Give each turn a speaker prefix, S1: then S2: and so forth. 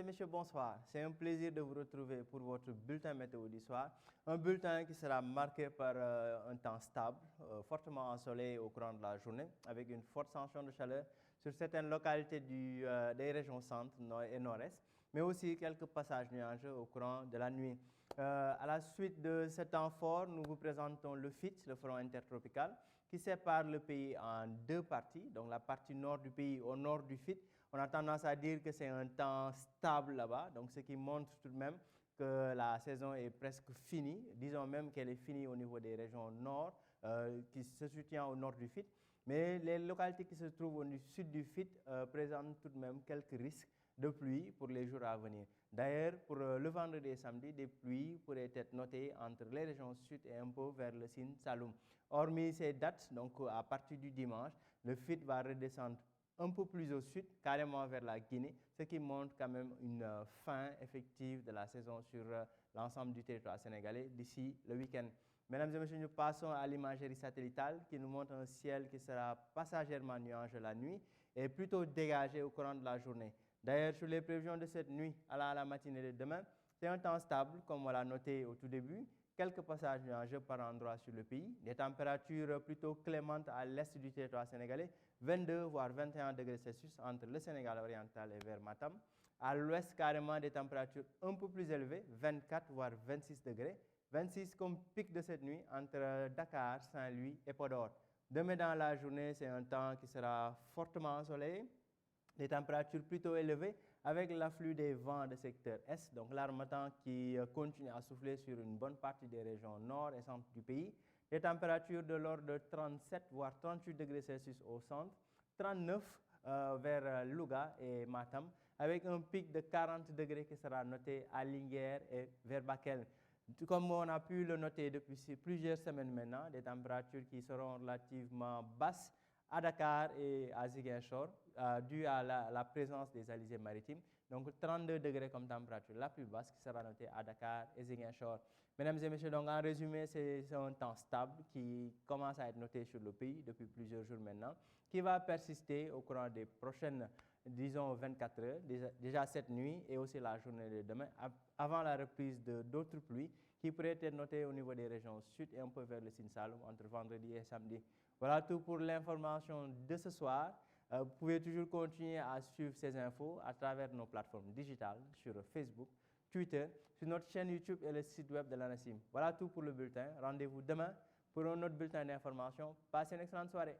S1: messieurs, bonsoir. C'est un plaisir de vous retrouver pour votre bulletin météo du soir. Un bulletin qui sera marqué par un temps stable, fortement ensoleillé au courant de la journée, avec une forte tension de chaleur sur certaines localités des régions centre et nord-est, mais aussi quelques passages nuageux au courant de la nuit. À la suite de ce temps fort, nous vous présentons le FIT, le front intertropical, qui sépare le pays en deux parties. Donc la partie nord du pays au nord du FIT, on a tendance à dire que c'est un temps stable là-bas, donc ce qui montre tout de même que la saison est presque finie. Disons même qu'elle est finie au niveau des régions nord, qui se soutient au nord du FIT. Mais les localités qui se trouvent au sud du FIT présentent tout de même quelques risques de pluie pour les jours à venir. D'ailleurs, pour le vendredi et samedi, des pluies pourraient être notées entre les régions sud et un peu vers le Sine Saloum. Hormis ces dates, donc à partir du dimanche, le FIT va redescendre un peu plus au sud, carrément vers la Guinée, ce qui montre quand même une fin effective de la saison sur l'ensemble du territoire sénégalais d'ici le week-end. Mesdames et messieurs, nous passons à l'imagerie satellitale qui nous montre un ciel qui sera passagèrement nuageux la nuit et plutôt dégagé au courant de la journée. D'ailleurs, sur les prévisions de cette nuit à la matinée de demain, c'est un temps stable, comme on l'a noté au tout début. Quelques passages nuageux par endroits sur le pays, des températures plutôt clémentes à l'est du territoire sénégalais, 22 voire 21 degrés Celsius entre le Sénégal oriental et vers Matam. À l'ouest, carrément des températures un peu plus élevées, 24 voire 26 degrés. 26 comme pic de cette nuit entre Dakar, Saint-Louis et Podor. Demain dans la journée, c'est un temps qui sera fortement ensoleillé, des températures plutôt élevées avec l'afflux des vents de secteur Est, donc l'harmattan qui continue à souffler sur une bonne partie des régions nord et centre du pays. Des températures de l'ordre de 37 voire 38 degrés Celsius au centre, 39 vers Louga et Matam, avec un pic de 40 degrés qui sera noté à Linguère et vers Bakel. Comme on a pu le noter depuis plusieurs semaines maintenant, des températures qui seront relativement basses à Dakar et à Ziguinchor, dû à la présence des alizés maritimes. Donc 32 degrés comme température la plus basse qui sera notée à Dakar et Ziguinchor. Mesdames et messieurs, donc en résumé, c'est un temps stable qui commence à être noté sur le pays depuis plusieurs jours maintenant, qui va persister au courant des prochaines, disons, 24 heures, déjà cette nuit et aussi la journée de demain, avant la reprise d'autres pluies qui pourraient être notées au niveau des régions sud et un peu vers le Sine Saloum entre vendredi et samedi. Voilà tout pour l'information de ce soir. Vous pouvez toujours continuer à suivre ces infos à travers nos plateformes digitales sur Facebook, Twitter, sur notre chaîne YouTube et le site web de l'ANACIM. Voilà tout pour le bulletin. Rendez-vous demain pour un autre bulletin d'information. Passez une excellente soirée.